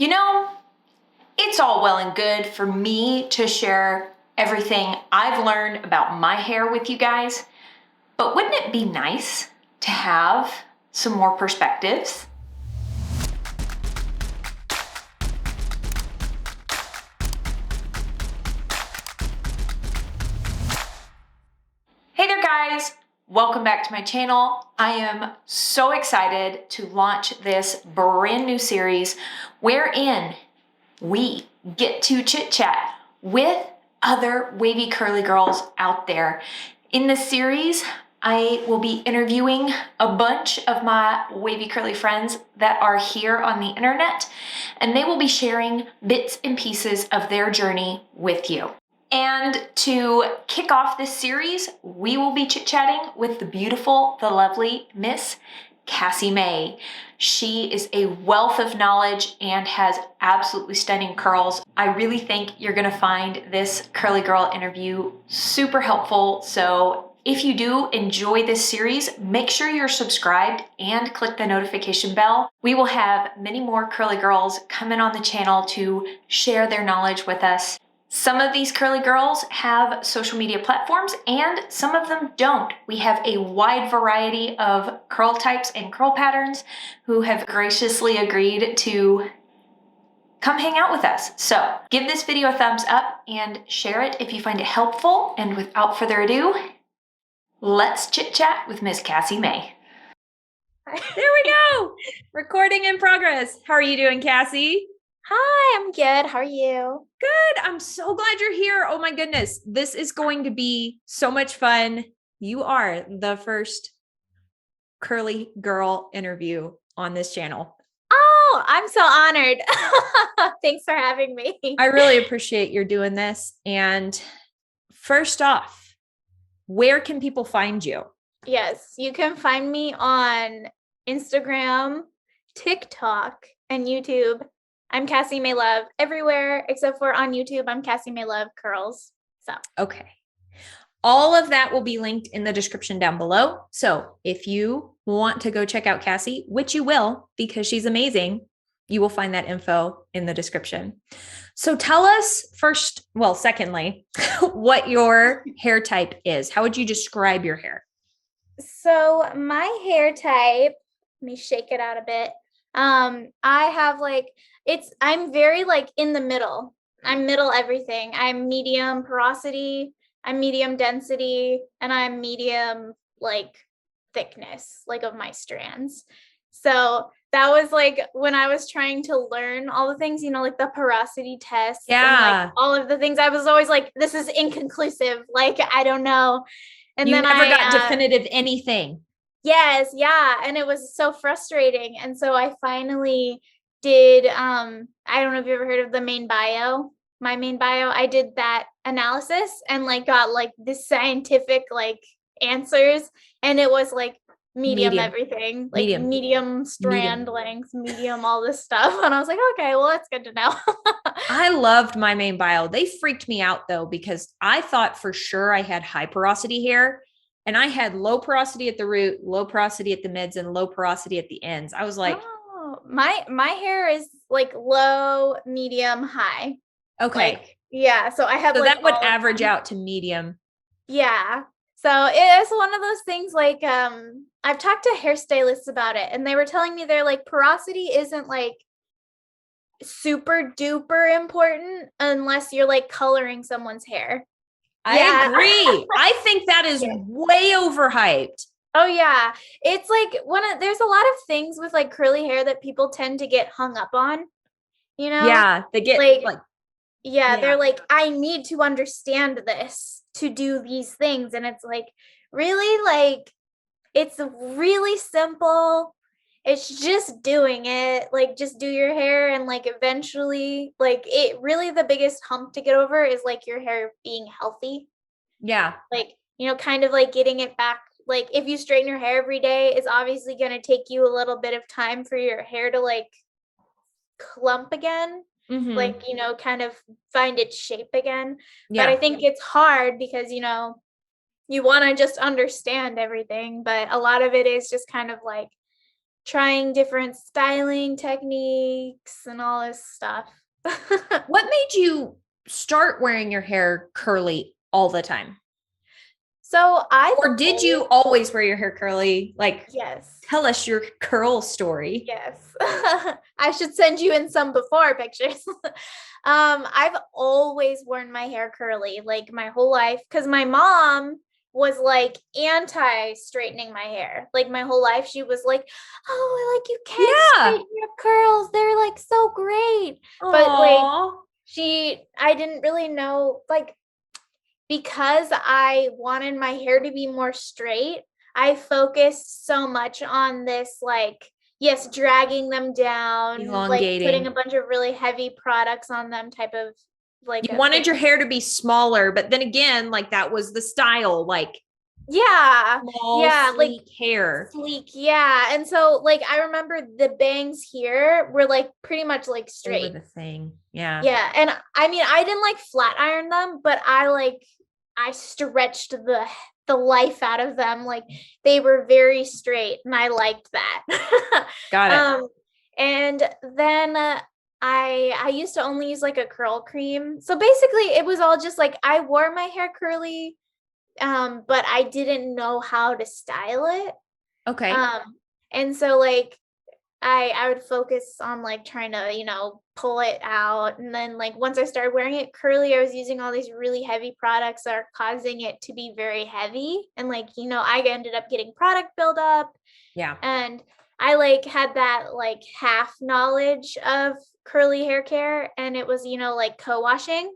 You know, it's all well and good for me to share everything I've learned about my hair with you guys, but wouldn't it be nice to have some more perspectives? Hey there guys, welcome back to my channel. I am so excited to launch this brand new series wherein we get to chit chat with other wavy curly girls out there. In this series, I will be interviewing a bunch of my wavy curly friends that are here on the internet, and they will be sharing bits and pieces of their journey with you. And to kick off this series, we will be chit-chatting with the beautiful, the lovely Miss Kassie Mae. She is a wealth of knowledge and has absolutely stunning curls. I really think you're gonna find this curly girl interview super helpful. So if you do enjoy this series, make sure you're subscribed and click the notification bell. We will have many more curly girls coming on the channel to share their knowledge with us. Some of these curly girls have social media platforms and some of them don't. We have a wide variety of curl types and curl patterns who have graciously agreed to come hang out with us. So give this video a thumbs up and share it if you find it helpful. And without further ado, let's chit chat with Miss Kassie Mae. There we go. Recording in progress. How are you doing, Kassie? Hi, I'm good. How are you? Good. I'm so glad you're here. Oh my goodness. This is going to be so much fun. You are the first curly girl interview on this channel. Oh, I'm so honored. Thanks for having me. I really appreciate your doing this. And first off, where can people find you? Yes, you can find me on Instagram, TikTok, and YouTube. I'm Kassie Mae Love everywhere except for on YouTube. I'm Kassie Mae Love Curls. So okay. All of that will be linked in the description down below. So if you want to go check out Kassie, which you will because she's amazing, you will find that info in the description. So tell us first, well, secondly, what your hair type is. How would you describe your hair? So my hair type, let me shake it out a bit. I have I'm very in the middle. I'm middle everything. I'm medium porosity, I'm medium density, and I'm medium thickness of my strands. So that was when I was trying to learn all the things, the porosity tests and all of the things. I was always this is inconclusive. I don't know. And you then never got definitive anything. Yes, yeah. And it was so frustrating. And so I finally did, I don't know if you ever heard of the main bio, my main bio. I did that analysis and got this scientific answers. And it was medium everything, medium strand length, medium all this stuff. And I was like, okay, well, that's good to know. I loved my main bio. They freaked me out though, because I thought for sure I had high porosity hair. And I had low porosity at the root, low porosity at the mids, and low porosity at the ends. I was like, oh, my hair is low, medium, high. Okay. Yeah. So I have so that would average out to medium. Yeah. So it's one of those things I've talked to hairstylists about it, and they were telling me they're porosity isn't super duper important unless you're coloring someone's hair. I agree. I think that is way overhyped. Oh yeah. It's there's a lot of things with curly hair that people tend to get hung up on, Yeah. They get they're I need to understand this to do these things. And it's really it's really simple. It's just doing it, just do your hair. And eventually it really, the biggest hump to get over is your hair being healthy. Yeah. Kind of getting it back. If you straighten your hair every day, it's obviously going to take you a little bit of time for your hair to clump again. Mm-hmm. Kind of find its shape again. Yeah. But I think it's hard because, you want to just understand everything. But a lot of it is just kind of trying different styling techniques and all this stuff. What made you start wearing your hair curly all the time? So Or did you always wear your hair curly? Like, yes. tell us your curl story. Yes. I should send you in some before pictures. I've always worn my hair curly like my whole life because my mom was like anti straightening my hair. Like my whole life, she was like, "Oh, like you can't straighten your curls. They're like so great." But like Aww. I didn't really know, like, because I wanted my hair to be more straight, I focused so much on this, like, yes, dragging them down, like putting Elongating. a bunch of really heavy products on them type of like You a wanted thing. your hair to be smaller, but then again, like that was the style, like Yeah. small, Yeah, like sleek hair. sleek. Yeah. And so like I remember the bangs here were like pretty much like They were straight. the thing. Yeah. Yeah. And I mean, I didn't like flat iron them, but I stretched the life out of them. Like they were very straight and I liked that. Got it. And then I used to only use like a curl cream. So basically it was all just like I wore my hair curly, but I didn't know how to style it. Okay. And so like I would focus on like trying to, you know, pull it out. And then like once I started wearing it curly, I was using all these really heavy products that are causing it to be very heavy. And like, you know, I ended up getting product buildup. Yeah. And I like had that like half knowledge of curly hair care. And it was, you know, like co-washing.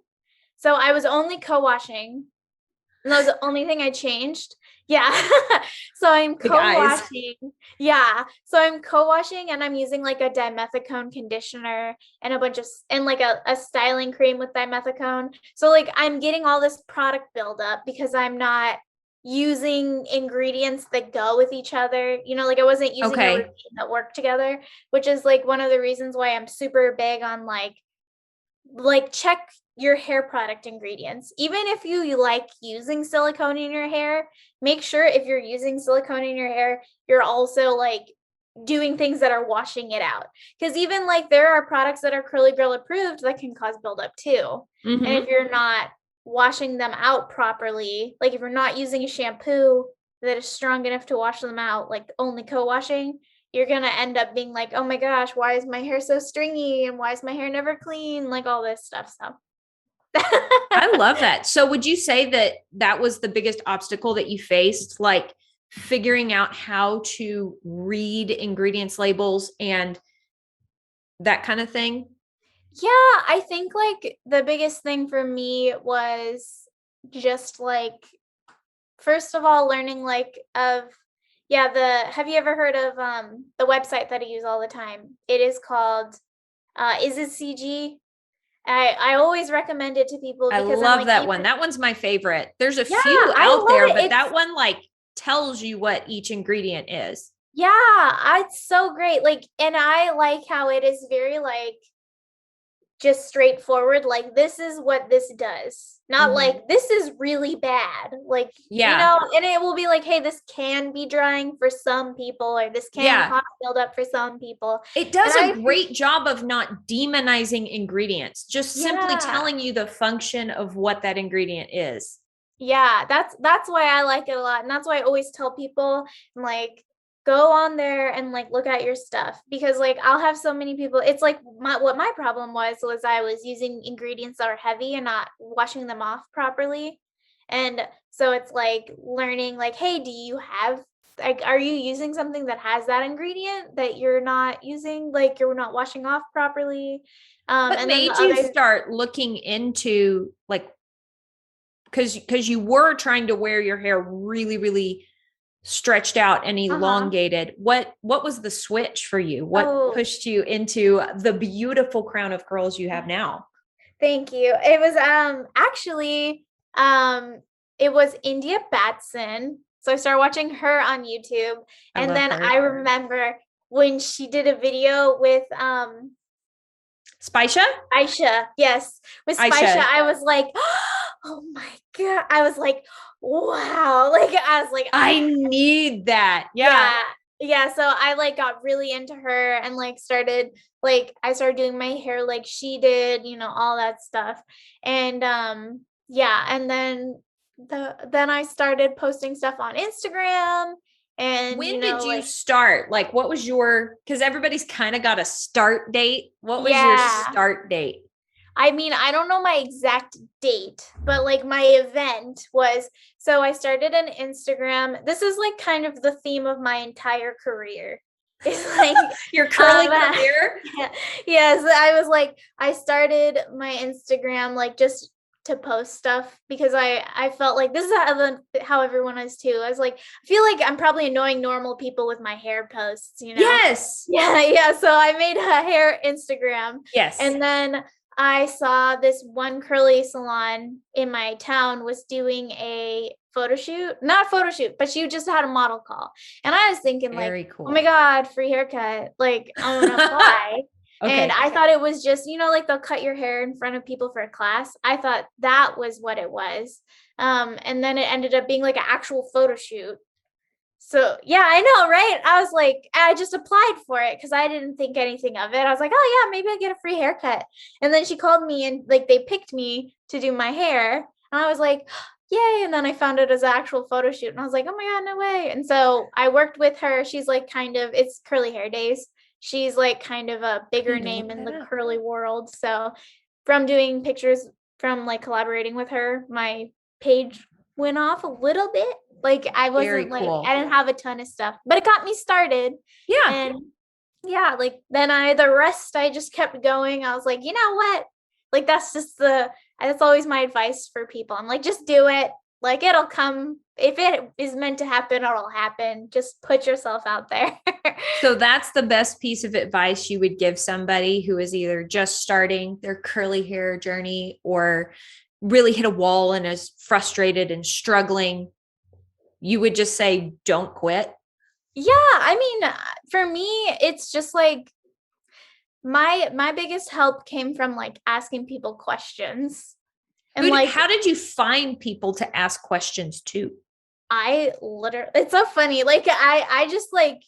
So I was only co-washing. And that was the only thing I changed. Yeah. So I'm Big eyes. co-washing. Yeah. So I'm co-washing and I'm using like a dimethicone conditioner and a bunch of and like a styling cream with dimethicone. So like I'm getting all this product buildup because I'm not using ingredients that go with each other. You know, like I wasn't using a routine that worked together, which is like one of the reasons why I'm super big on like check your hair product ingredients. Even if you like using silicone in your hair, make sure if you're using silicone in your hair, you're also like doing things that are washing it out. Because even like there are products that are curly girl approved that can cause buildup too. Mm-hmm. And if you're not washing them out properly, like if you're not using a shampoo that is strong enough to wash them out, like only co-washing, you're going to end up being like, oh my gosh, why is my hair so stringy? And why is my hair never clean? Like all this stuff. So I love that. So would you say that that was the biggest obstacle that you faced, like figuring out how to read ingredients labels and that kind of thing? Yeah, I think like the biggest thing for me was just like, first of all, learning like have you ever heard of the website that I use all the time? It is called Is It CG? I always recommend it to people I because love I'm like, that one. That one's my favorite. There's a yeah, few I out love there, it. but that one like tells you what each ingredient is. Yeah, it's so great. Like, and I like how it is very like just straightforward. Like, this is what this does. Not like this is really bad. Like, Yeah. you know, and it will be like, hey, this can be drying for some people, or this can cause buildup for some people. It does a great job of not demonizing ingredients, just simply telling you the function of what that ingredient is. Yeah, that's why I like it a lot. And that's why I always tell people, like, go on there and like look at your stuff, because like I'll have so many people, it's like what my problem was I was using ingredients that are heavy and not washing them off properly. And so it's like learning like, hey, do you have like, are you using something that has that ingredient that you're not using, like you're not washing off properly? What And made then you start looking into like, because you were trying to wear your hair really, really stretched out and elongated. What was the switch for you? What pushed you into the beautiful crown of curls you have now? Thank you. It was actually it was India Batson. So I started watching her on YouTube, and then I remember when she did a video with Spicia? Aisha, yes. With Spicia, I was like, oh my God. I was like, wow. Like, I was like, I need that. Yeah. Yeah, so I like got really into her and like started I started doing my hair like she did, all that stuff. And yeah, and then I started posting stuff on Instagram and When did you start? Like, what was because everybody's kind of got a start date. What was your yeah. start date? I mean, I don't know my exact date, but like my event was, so I started an Instagram. This is like kind of the theme of my entire career. It's like Your curly career? yeah, yes, I was like, I started my Instagram like just to post stuff because I felt like this is how everyone is too. I was like, I feel like I'm probably annoying normal people with my hair posts. Yes. Yeah. So I made a hair Instagram. Yes. And then I saw this one curly salon in my town was doing a photo shoot, not a photo shoot, but she just had a model call. And I was thinking Very like, cool. oh my God, free haircut. Like I'm gonna apply. Okay. And I thought it was just, like they'll cut your hair in front of people for a class. I thought that was what it was. And then it ended up being like an actual photo shoot. So yeah, I know, right? I was like, I just applied for it because I didn't think anything of it. I was like, oh yeah, maybe I get a free haircut. And then she called me and like they picked me to do my hair. And I was like, yay. And then I found it as an actual photo shoot. And I was like, oh my God, no way. And so I worked with her. She's like it's curly hair days. She's like kind of a bigger name in the curly world. So from doing pictures, from like collaborating with her, my page went off a little bit. Like I wasn't I didn't have a ton of stuff, but it got me started. Yeah. And yeah, like then the rest I just kept going. I was like, you know what? Like that's always my advice for people. I'm like, just do it. Like it'll come. If it is meant to happen, it'll happen. Just put yourself out there. So that's the best piece of advice you would give somebody who is either just starting their curly hair journey or really hit a wall and is frustrated and struggling. You would just say, don't quit. Yeah. I mean, for me, it's just like my biggest help came from like asking people questions. And how did you find people to ask questions to? I literally, it's so funny. Like I just like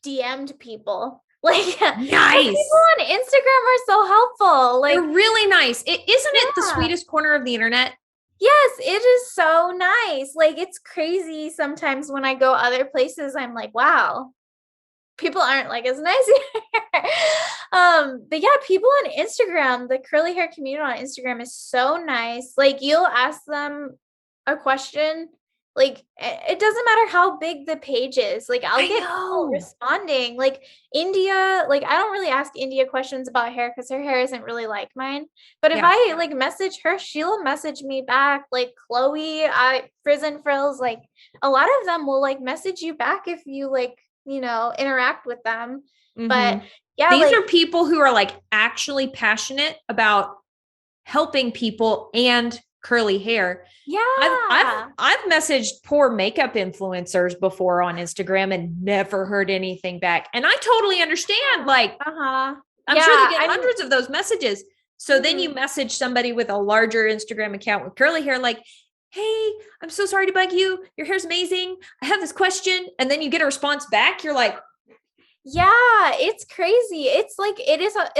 DM'd people. Like nice. People on Instagram are so helpful. Like they're really nice. Isn't it the sweetest corner of the internet? Yes, it is so nice. Like it's crazy sometimes when I go other places, I'm like, wow, people aren't like as nice here. But yeah, people on Instagram, the curly hair community on Instagram is so nice. Like you'll ask them a question, like it doesn't matter how big the page is. Like I'll get people responding. Like India, like I don't really ask India questions about hair because her hair isn't really like mine. But if I like message her, she'll message me back. Like Chloe, Frizz and Frills, like a lot of them will like message you back if you like, interact with them. Mm-hmm. But yeah, these are people who are like actually passionate about helping people and curly hair. Yeah. I've messaged poor makeup influencers before on Instagram and never heard anything back. And I totally understand. Like, I'm sure they get hundreds of those messages. So then you message somebody with a larger Instagram account with curly hair, like, hey, I'm so sorry to bug you. Your hair's amazing. I have this question. And then you get a response back. You're like, yeah, it's crazy. It's like,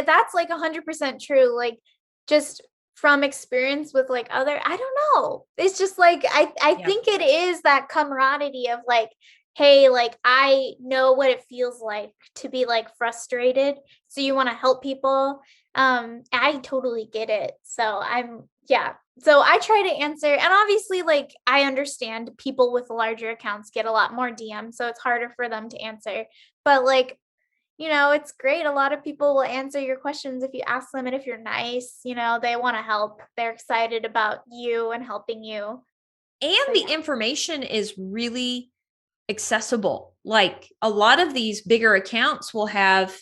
that's like 100% true. Like just from experience with like I don't know. It's just like, I think it is that camaraderie of like, hey, like I know what it feels like to be like frustrated. So you want to help people. I totally get it. So so I try to answer, and obviously like I understand people with larger accounts get a lot more DMs, so it's harder for them to answer. But like, it's great. A lot of people will answer your questions if you ask them, and if you're nice, they want to help. They're excited about you and helping you. And the information is really accessible. Like a lot of these bigger accounts will have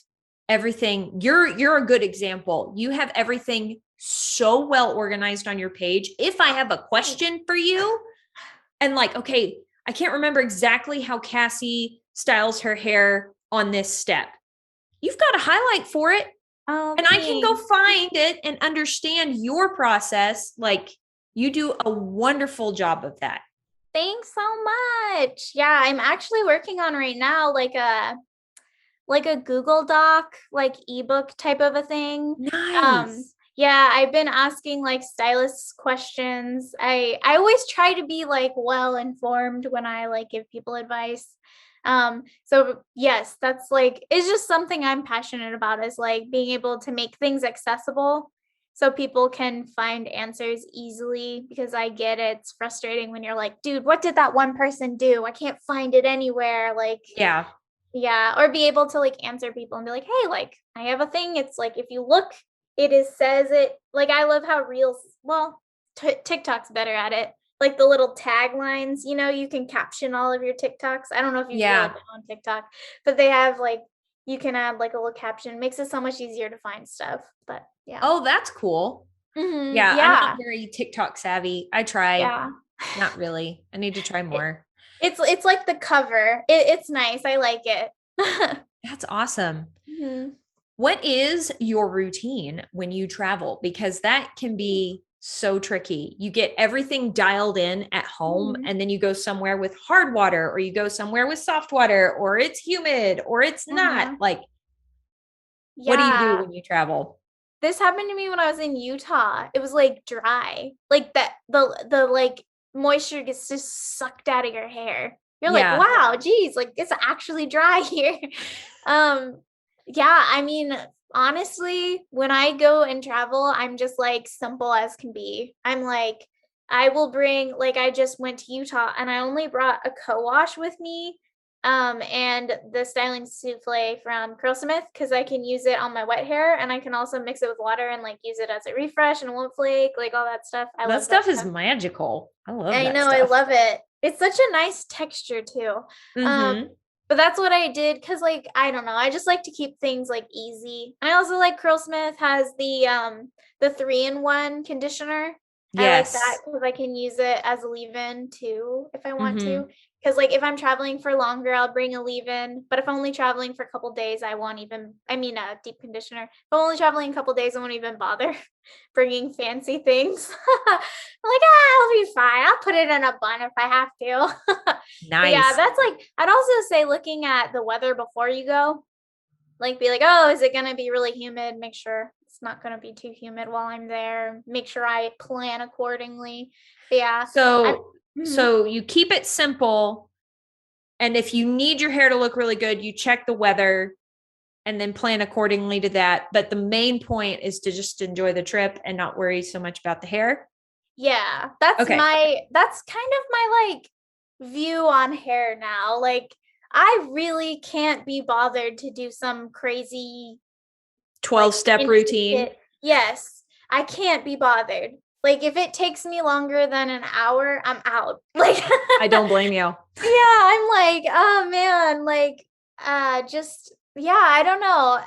everything. You're a good example. You have everything so well organized on your page. If I have a question for you and like, okay, I can't remember exactly how Kassie styles her hair on this step. You've got a highlight for it. And I can go find it and understand your process. Like you do a wonderful job of that. Thanks so much. Yeah, I'm actually working on right now like a Google Doc, like ebook type of a thing. Nice. Yeah, I've been asking like stylists questions. I always try to be like well informed when I like give people advice. So yes, that's like it's just something I'm passionate about is like being able to make things accessible so people can find answers easily because I get it. It's frustrating when you're like, dude, what did that one person do? I can't find it anywhere. Like, Yeah. yeah, or be able to like answer people and be like, hey, like I have a thing. It's like if you look, it is says it. Like I love how Reels, well, TikTok's better at it. Like the little taglines, you know, you can caption all of your TikToks. I don't know if you feel Yeah. like it on TikTok, but they have like you can add like a little caption. Makes it so much easier to find stuff. But yeah. Oh, that's cool. Mhm. Yeah. I'm Yeah. not very TikTok savvy. I try. Yeah. Not really. I need to try It, more. it's like the cover. It's nice. I like it. That's awesome. Mhm. What is your routine when you travel? Because that can be so tricky. You get everything dialed in at home, Mhm. and then you go somewhere with hard water, or you go somewhere with soft water, or it's humid, or it's not. Mhm. Like, what do you do Yeah. when you travel? This happened to me when I was in Utah. It was like dry. Like that the like moisture gets just sucked out of your hair. You're like, Yeah. wow, geez, like it's actually dry here. Um, yeah, I mean, honestly, when I go and travel, I'm just like simple as can be. I'm like, I will bring like I just went to Utah and I only brought a co-wash with me and the styling souffle from Curlsmith because I can use it on my wet hair and I can also mix it with water and like use it as a refresh and it won't flake, like all that stuff. I That love that stuff is stuff. magical. I love I that know, I stuff. love it. It's such a nice texture too. Um, Mm-hmm. but that's what I did because like I don't know, I just like to keep things like easy. And I also like Curlsmith has the 3-in-1 conditioner. I like that Yes. because I can use it as a leave-in too if I want Mm-hmm. to. Because like if I'm traveling for longer, I'll bring a leave-in. But if I'm only traveling for a couple days, I won't even. I mean, a deep conditioner. If I'm only traveling a couple days, I won't even bother bringing fancy things. I'm like, I'll be fine. I'll put it in a bun if I have to. But yeah, Nice. that's like, I'd also say looking at the weather before you go, like be like, oh, is it going to be really humid? Make sure it's not going to be too humid while I'm there. Make sure I plan accordingly. But yeah, I, So, mhm. so you keep it simple. And if you need your hair to look really good, you check the weather and then plan accordingly to that. But the main point is to just enjoy the trip and not worry so much about the hair. Yeah, Okay. that's kind of my like view on hair now. Like, I really can't be bothered to do some crazy 12 like step routine. intricate. Yes, I can't be bothered. Like if it takes me longer than an hour, I'm out. Like I don't blame you. yeah, I'm like, oh man, like just yeah, I don't know.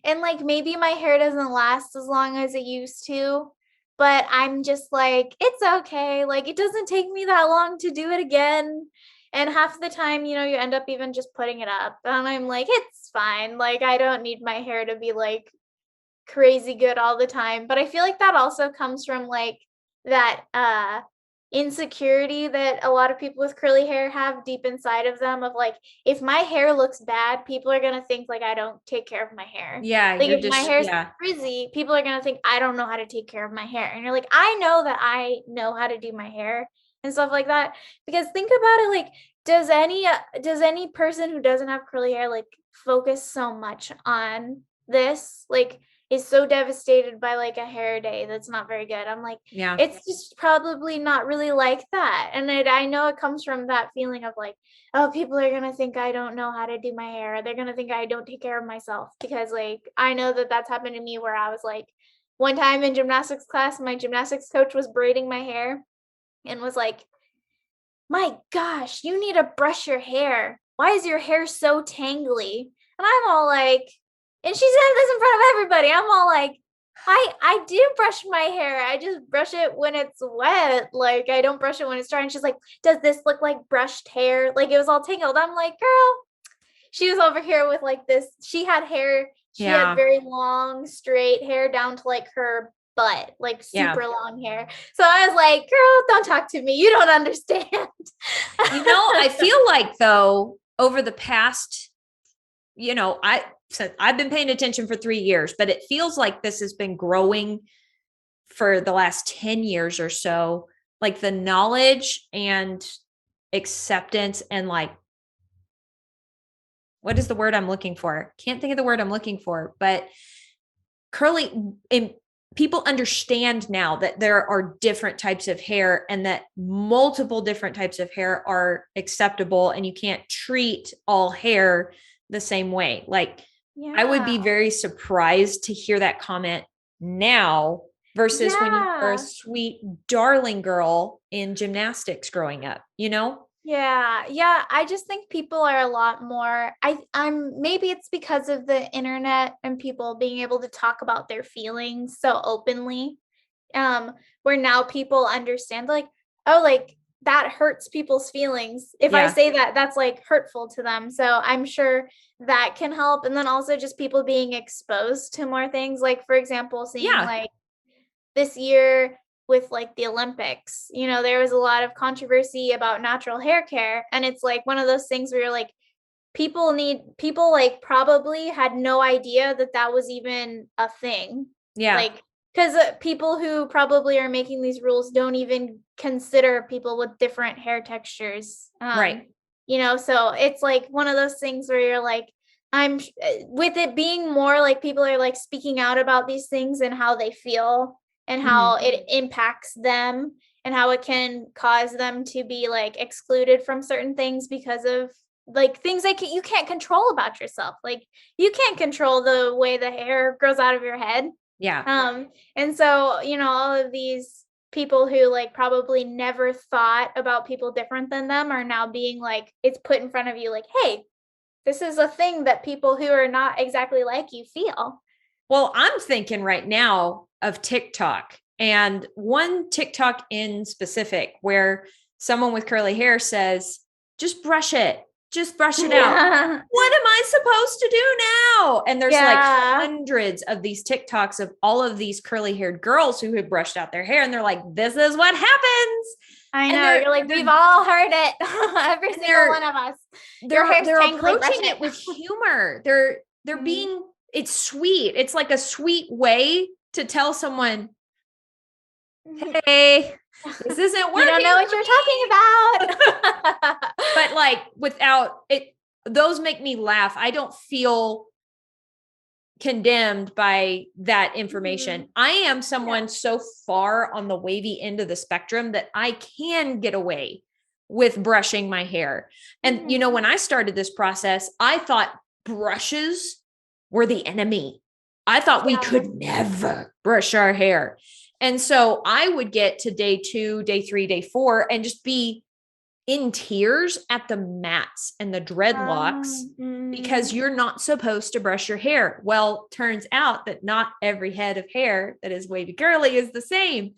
And like maybe my hair doesn't last as long as it used to, but I'm just like, it's okay. Like it doesn't take me that long to do it again. And half the time, you know, you end up even just putting it up. And I'm like, it's fine. Like I don't need my hair to be like crazy good all the time. But I feel like that also comes from like that insecurity that a lot of people with curly hair have deep inside of them of like if my hair looks bad, people are going to think like I don't take care of my hair. Yeah, Like you're if my just, hair's yeah. frizzy, people are going to think I don't know how to take care of my hair. And you're like, I know that I know how to do my hair and stuff like that because think about it like does any person who doesn't have curly hair like focus so much on this like is so devastated by like a hair day that's not very good. I'm like, Yeah. it's just probably not really like that. And I know it comes from that feeling of like, oh, people are going to think I don't know how to do my hair. They're going to think I don't take care of myself because like, I know that that's happened to me where I was like, one time in gymnastics class, my gymnastics coach was braiding my hair and was like, my gosh, you need to brush your hair. Why is your hair so tangly? And I'm all like, and she said this in front of everybody. I'm all like, I do brush my hair. I just brush it when it's wet. Like I don't brush it when it's dry. And she's like, does this look like brushed hair? Like it was all tangled. I'm like, girl, she was over here with like this. She had hair. She had Yeah. very long, straight hair down to like her butt, like Yeah. super long hair. So I was like, girl, don't talk to me. You don't understand. I feel like though, over the past, I've been paying attention for 3 years, but it feels like this has been growing for the last 10 years or so, like the knowledge and acceptance and like, what is the word I'm looking for? Can't think of the word I'm looking for, but people understand now that there are different types of hair and that multiple different types of hair are acceptable and you can't treat all hair the same way. Like I would be very surprised to hear that comment now versus when you were a sweet, darling girl in gymnastics growing up, Yeah. I just think people are a lot more, I'm maybe it's because of the internet and people being able to talk about their feelings so openly. Where now people understand like, oh, like that hurts people's feelings. If I say that, that's like hurtful to them. So I'm sure that can help. And then also just people being exposed to more things. Like, for example, seeing like this year with like the Olympics, there was a lot of controversy about natural hair care. And it's like one of those things where you're like, people like probably had no idea that that was even a thing. Yeah. Like, because people who probably are making these rules don't even consider people with different hair textures. Right. So it's like one of those things where you're like, with it being more like people are like speaking out about these things and how they feel and how it impacts them and how it can cause them to be like excluded from certain things because of like things that you can't control about yourself. Like you can't control the way the hair grows out of your head. Yeah. And so, all of these people who like probably never thought about people different than them are now being like, it's put in front of you like, hey, this is a thing that people who are not exactly like you feel. Well, I'm thinking right now of TikTok and one TikTok in specific where someone with curly hair says, just brush it. Just brush it out. What am I supposed to do now? And there's like hundreds of these TikToks of all of these curly haired girls who had brushed out their hair. And they're like, this is what happens. I know. You're like, we've all heard it. Every single one of us. They're approaching it with humor. They're being, it's sweet. It's like a sweet way to tell someone, hey, this isn't working. You don't know what you're talking about. But like without it, those make me laugh. I don't feel condemned by that information. I am someone so far on the wavy end of the spectrum that I can get away with brushing my hair. And when I started this process, I thought brushes were the enemy. I thought we could never brush our hair. And so I would get to day 2, day 3, day 4, and just be in tears at the mats and the dreadlocks because you're not supposed to brush your hair. Well, turns out that not every head of hair that is wavy curly is the same.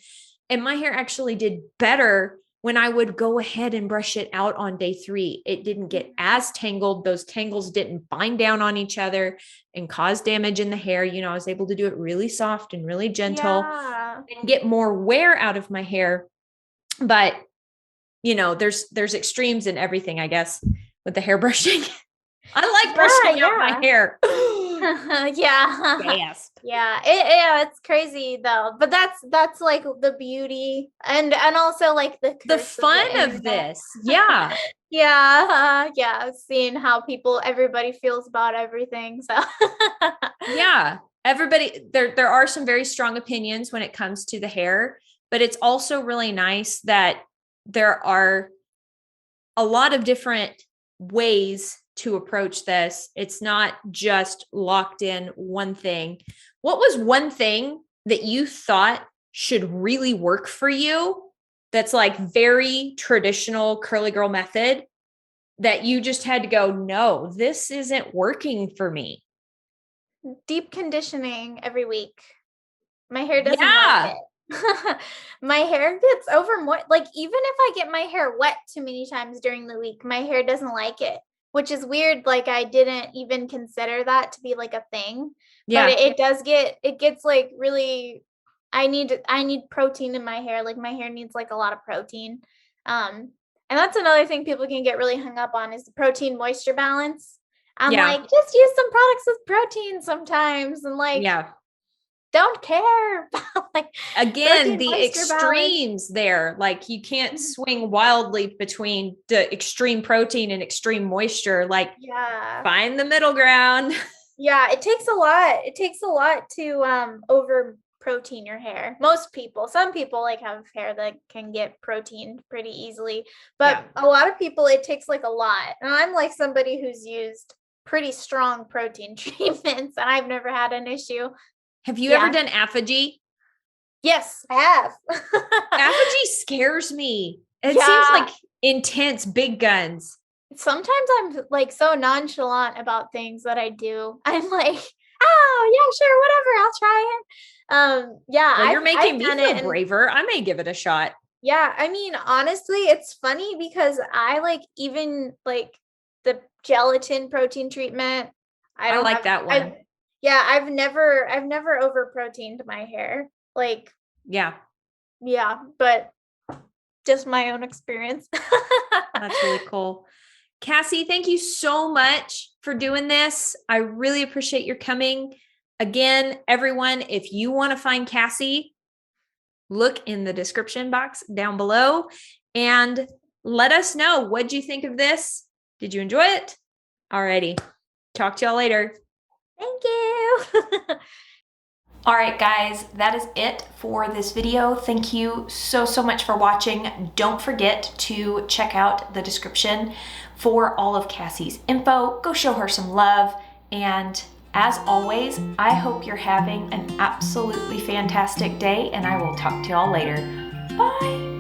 And my hair actually did better when I would go ahead and brush it out on day 3. It didn't get as tangled. Those tangles didn't bind down on each other and cause damage in the hair. I was able to do it really soft and really gentle and get more wear out of my hair. But, there's extremes in everything, I guess, with the hair brushing. I like brushing out my hair. Gasp. It's crazy though, but that's like the beauty and also like the fun of this. Seeing how everybody feels about everything. So everybody, there are some very strong opinions when it comes to the hair, but it's also really nice that there are a lot of different ways to approach this. It's not just locked in one thing. What was one thing that you thought should really work for you that's like very traditional curly girl method that you just had to go, no, this isn't working for me? Deep conditioning every week. My hair doesn't like it. My hair gets over more, like even if I get my hair wet too many times during the week, my hair doesn't like it, which is weird. Like I didn't even consider that to be like a thing. But it gets like really, I need protein in my hair. Like my hair needs like a lot of protein. And that's another thing people can get really hung up on is the protein moisture balance. I'm Yeah. like, just use some products with protein sometimes, and like, Yeah. don't care about like Again, protein the moisture balance. extremes there. Like you can't swing wildly between the extreme protein and extreme moisture. Like Yeah. find the middle ground. Yeah, it takes a lot. It takes a lot to over protein your hair. Most people, some people like have hair that can get protein pretty easily, but a lot of people it takes like a lot. And I'm like somebody who's used pretty strong protein treatments and I've never had an issue. Have you ever done apogee? Yes, I have. Apogee scares me. It Yeah. seems like intense big guns. Sometimes I'm like so nonchalant about things that I do. I'm like, oh yeah, sure, whatever, I'll try it. Yeah, Well, you're making I've me done feel it, and braver. I may give it a shot. yeah, I mean, honestly, it's funny because I like even like the gelatin protein treatment. I like that one. I've never over proteined my hair. Like, Yeah, but just my own experience. that's really cool. Kassie, thank you so much for doing this. I really appreciate your coming. Again, everyone, if you want to find Kassie, look in the description box down below and let us know. What'd you think of this? Did you enjoy it? Alrighty. Talk to y'all later. Thank you. All right, guys, that is it for this video. Thank you so much for watching. Don't forget to check out the description for all of Kassie's info. Go show her some love. And as always, I hope you're having an absolutely fantastic day, and I will talk to y'all later. Bye.